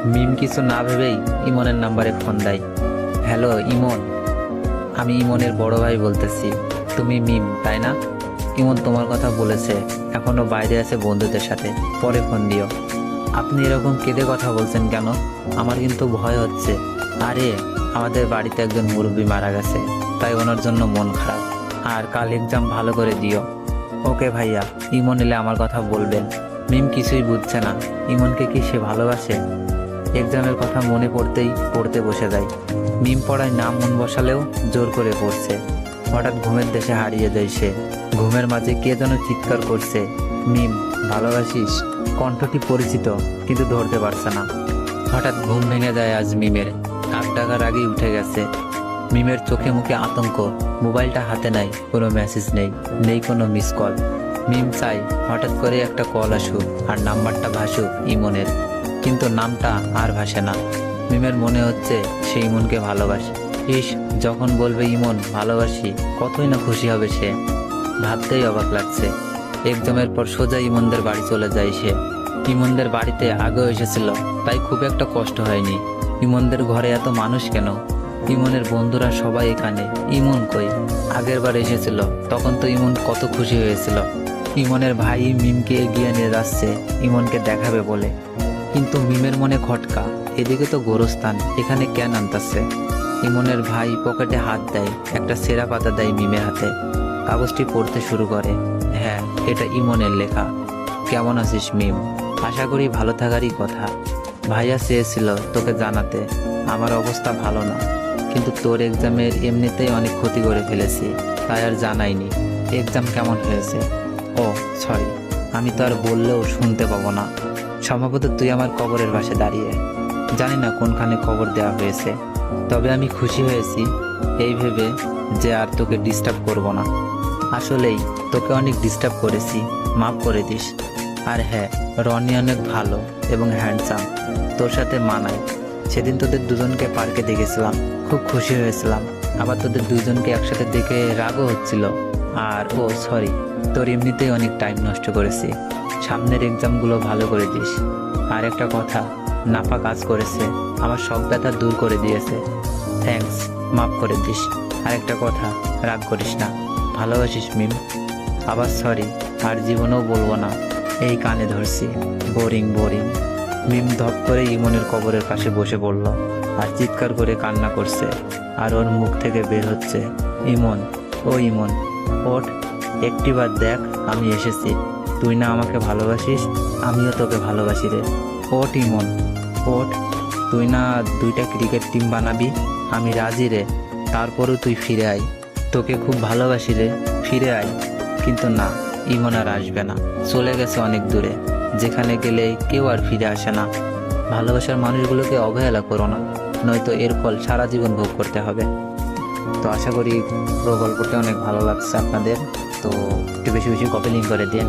মিম কিছু না ভেবেই ইমনের নাম্বারে ফোন দেয়। হ্যালো ইমন, আমি ইমনের বড় ভাই বলতেছি। তুমি মিম তাই না? ইমন তোমার কথা বলেছে, এখনো বাইরে আছে বন্ধুদের সাথে, পরে ফোন দিও। আপনি এরকম কেঁদে কথা বলছেন কেন? আমার কিন্তু ভয় হচ্ছে। আরে আমাদের বাড়িতে একজন মুরব্বি মারা গেছে, তাই ওনার জন্য মন খারাপ। আর কাল এক্সাম ভালো করে দিও। ওকে ভাইয়া, ইমন এলে আমার কথা বলবেন। মিম কিছুই বুঝছে না, ইমনকে কি সে ভালোবাসে? এক্সামের কথা মনে পড়তেই পড়তে বসে যায়। মিম পড়ায় নাম মন বসালেও জোর করে পড়ছে। হঠাৎ ঘুমের দেশে হারিয়ে যায় সে। ঘুমের মাঝে কে যেন চিৎকার করছে, মিম ভালোবাসিস। কণ্ঠটি পরিচিত, কিন্তু ধরতে পারছে না। হঠাৎ ঘুম ভেঙে যায় আজ মিমের। কাক ডাকার আগেই উঠে গেছে। মিমের চোখে মুখে আতঙ্ক। মোবাইলটা হাতে নাই, কোনো মেসেজ নেই, নেই কোনো মিস কল। মিম চাই হঠাৎ করে একটা কল আসুক আর নাম্বারটা ভাসুক ইমনের, কিন্তু নামটা আর ভাসে না। মিমের মনে হচ্ছে সে ইমনকে ভালোবাসে। ইস, যখন বলবে ইমন ভালোবাসি, কতই না খুশি হবে সে। ভাবতেই অবাক লাগছে। এক্সামের পর সোজা ইমনদের বাড়ি চলে যায় সে। ইমনদের বাড়িতে আগেও এসেছিল, তাই খুব একটা কষ্ট হয়নি। ইমনদের ঘরে এত মানুষ কেন? ইমনের বন্ধুরা সবাই এখানে, ইমন কই? আগের বার এসেছিল, তখন তো ইমন কত খুশি হয়েছিল। ইমনের ভাই মিমকে এগিয়ে নিয়ে যাচ্ছে ইমনকে দেখাবে বলে, কিন্তু মিমের মনে খটকা, এদিকে তো গোরস্থান, এখানে কেন আনতাছে? ইমনের ভাই পকেটে হাত দেয়, একটা ছেঁড়া পাতা দেয় মিমের হাতে। কাগজটি পড়তে শুরু করে। হ্যাঁ, এটা ইমনের লেখা। কেমন আছিস মিম? আশা করি ভালো থাকারই কথা। ভাইয়া চেয়েছিল তোকে জানাতে, আমার অবস্থা ভালো না, কিন্তু তোর এক্সামের এমনিতেই অনেক ক্ষতি করে ফেলেছি, তাই আর জানাইনি। এক্সাম কেমন হয়েছে? ও সরি, আমি তো আর বললেও শুনতে পাবো না। সম্ভবত তুই আমার কবরের পাশে দাঁড়িয়ে। জানি না কোনখানে কবর দেওয়া হয়েছে, তবে আমি খুশি হয়েছি এই ভেবে যে আর তোকে ডিস্টার্ব করব না। আসলেই তোকে অনেক ডিস্টার্ব করেছি, মাফ করে দিস। আর হ্যাঁ, রনি অনেক ভালো এবং হ্যান্ডসাম, তোর সাথে মানায়। সেদিন তোদের দুজনকে পার্কে দেখেছিলাম, খুব খুশি হয়েছিলাম। আবার তোদের দুজনকে একসাথে দেখে রাগও হচ্ছিল। আর ও সরি, তোর এমনিতেই অনেক টাইম নষ্ট করেছি। সামনের এক্সামগুলো ভালো করে দিস। আর একটা কথা, নাফা কাজ করেছে, আমার সব ব্যথা দূর করে দিয়েছে। থ্যাঙ্কস, মাফ করে দিস। আর একটা কথা, রাগ করিস না, ভালোবাসিস মিম। আবার সরি, আর জীবনেও বলবো না। এই কানে ধরছি, বোরিং বোরিং। মিম ধপ করে ইমনের কবরের পাশে বসে পড়ল আর চিৎকার করে কান্না করছে। আর ওর মুখ থেকে বের হচ্ছে, ইমন, ও ইমন, ওঠ, একটিবার দেখ, আমি এসেছি। তুই না আমাকে ভালোবাসিস, আমিও তোকে ভালোবাসি রে। ওঠ ইমন, ওঠ। তুই না দুইটা ক্রিকেট টিম বানাবি, আমি রাজি রে। তারপরেও তুই ফিরে আয়, তোকে খুব ভালোবাসি রে, ফিরে আয়। কিন্তু না, ইমন আর আসবে না, চলে গেছে অনেক দূরে, যেখানে গেলে কেউ আর ফিরে আসে না। ভালোবাসার মানুষগুলোকে অবহেলা করো না, নয়তো এর ফল সারা জীবন ভোগ করতে হবে। তো আশা করি পুরো গল্পটা অনেক ভালো লাগছে আপনাদের। তো একটু বেশি বেশি কপি লিঙ্ক করে দিন।